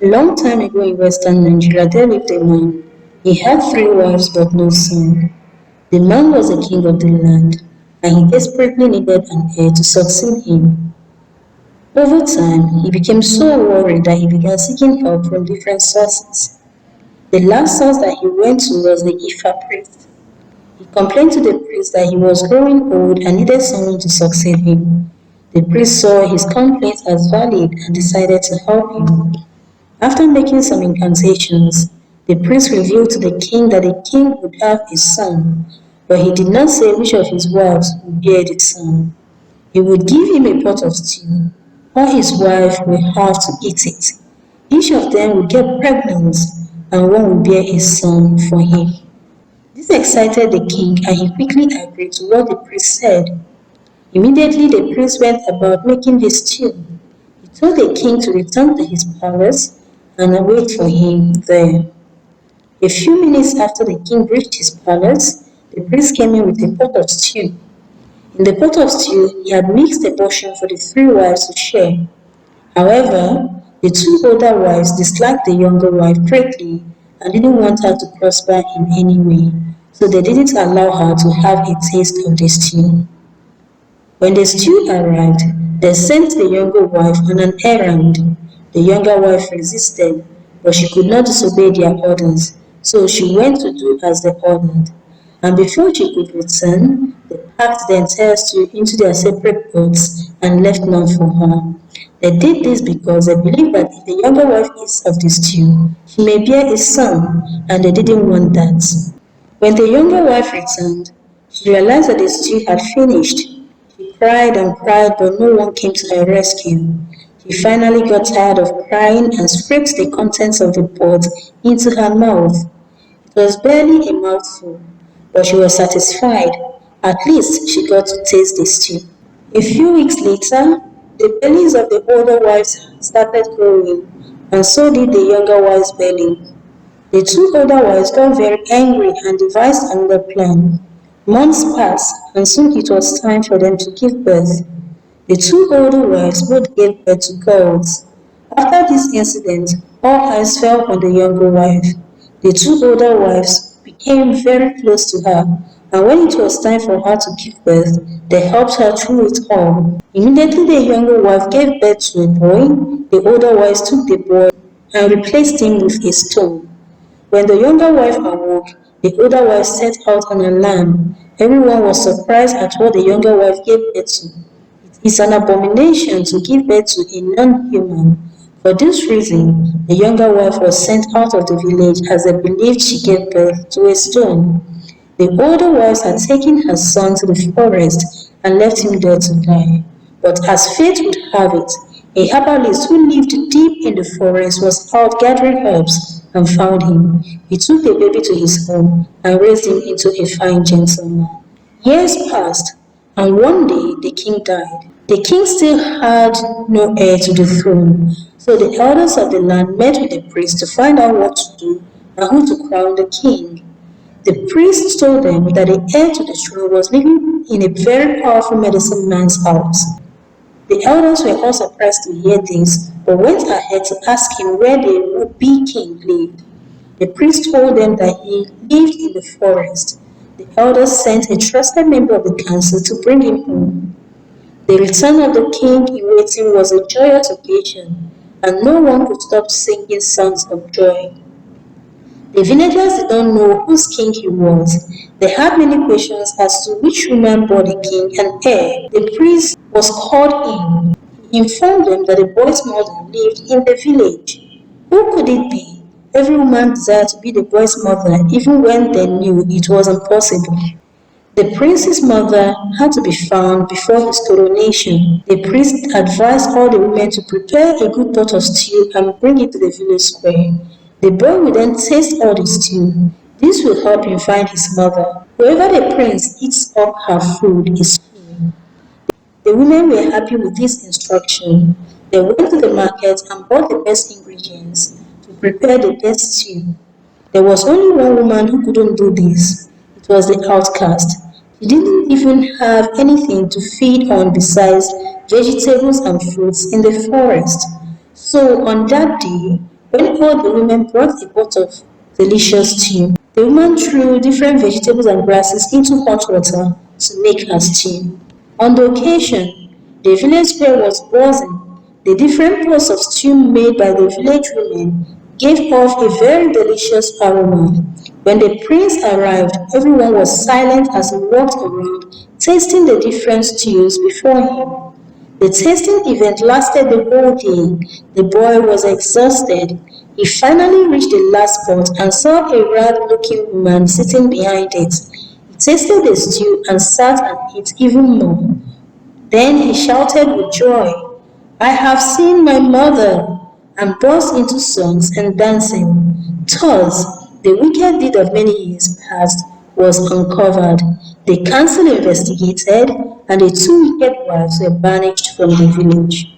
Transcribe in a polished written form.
A long time ago in western Nigeria, there lived a man. He had three wives but no son. The man was the king of the land, and he desperately needed an heir to succeed him. Over time, he became so worried that he began seeking help from different sources. The last source that he went to was the Ifa priest. He complained to the priest that he was growing old and needed someone to succeed him. The priest saw his complaint as valid and decided to help him. After making some incantations, the priest revealed to the king that the king would have a son, but he did not say which of his wives would bear the son. He would give him a pot of stew, or his wife would have to eat it. Each of them would get pregnant, and one would bear a son for him. This excited the king, and he quickly agreed to what the priest said. Immediately, the priest went about making the stew. He told the king to return to his palace and await for him there. A few minutes after the king reached his palace, the priest came in with a pot of stew. In the pot of stew, he had mixed a portion for the three wives to share. However, the two older wives disliked the younger wife greatly and didn't want her to prosper in any way, so they didn't allow her to have a taste of the stew. When the stew arrived, they sent the younger wife on an errand. The younger wife resisted, but she could not disobey their orders, so she went to do as they ordered. And before she could return, they packed the entire stew into their separate pots and left none for her. They did this because they believed that if the younger wife eats of the stew, she may bear a son, and they didn't want that. When the younger wife returned, she realized that the stew had finished. She cried and cried, but no one came to her rescue. She finally got tired of crying and scraped the contents of the pot into her mouth. It was barely a mouthful, but she was satisfied. At least she got to taste the stew. A few weeks later, the bellies of the older wives started growing, and so did the younger wife's belly. The two older wives got very angry and devised another plan. Months passed, and soon it was time for them to give birth. The two older wives both gave birth to girls. After this incident, all eyes fell on the younger wife. The two older wives became very close to her, and when it was time for her to give birth, they helped her through it all. Immediately the younger wife gave birth to a boy. The older wives took the boy and replaced him with a stone. When the younger wife awoke, the older wife set out an alarm. Everyone was surprised at what the younger wife gave birth to. It is an abomination to give birth to a non-human. For this reason, the younger wife was sent out of the village as they believed she gave birth to a stone. The older wives had taken her son to the forest and left him there to die. But as fate would have it, a herbalist who lived deep in the forest was out gathering herbs and found him. He took the baby to his home and raised him into a fine gentleman. Years passed, and one day the king died. The king still had no heir to the throne, so the elders of the land met with the priest to find out what to do and who to crown the king. The priest told them that the heir to the throne was living in a very powerful medicine man's house. The elders were all surprised to hear this, but went ahead to ask him where the would-be king lived. The priest told them that he lived in the forest. The elders sent a trusted member of the council to bring him home. The return of the king in waiting was a joyous occasion, and no one could stop singing songs of joy. The villagers did not know whose king he was. They had many questions as to which woman bore the king and heir. The priest was called in. He informed them that the boy's mother lived in the village. Who could it be? Every woman desired to be the boy's mother, even when they knew it was impossible. The prince's mother had to be found before his coronation. The priest advised all the women to prepare a good pot of stew and bring it to the village square. The boy will then taste all the stew. This will help him find his mother. Whoever the prince eats up her food is free. The women were happy with this instruction. They went to the market and bought the best ingredients to prepare the best stew. There was only one woman who couldn't do this. It was the outcast. She didn't even have anything to feed on besides vegetables and fruits in the forest. So on that day, When all the women brought a pot of delicious stew, the woman threw different vegetables and grasses into hot water to make her stew. On the occasion, the village square was buzzing. The different pots of stew made by the village women gave off a very delicious aroma. When the prince arrived, everyone was silent as he walked around, tasting the different stews before him. The tasting event lasted the whole day. The boy was exhausted. He finally reached the last pot and saw a rag-looking woman sitting behind it. He tasted the stew and sat and ate even more. Then he shouted with joy, I have seen my mother, and burst into songs and dancing. Thus, the wicked deed of many years past was uncovered. The council investigated, and the two wicked wives were banished from the village.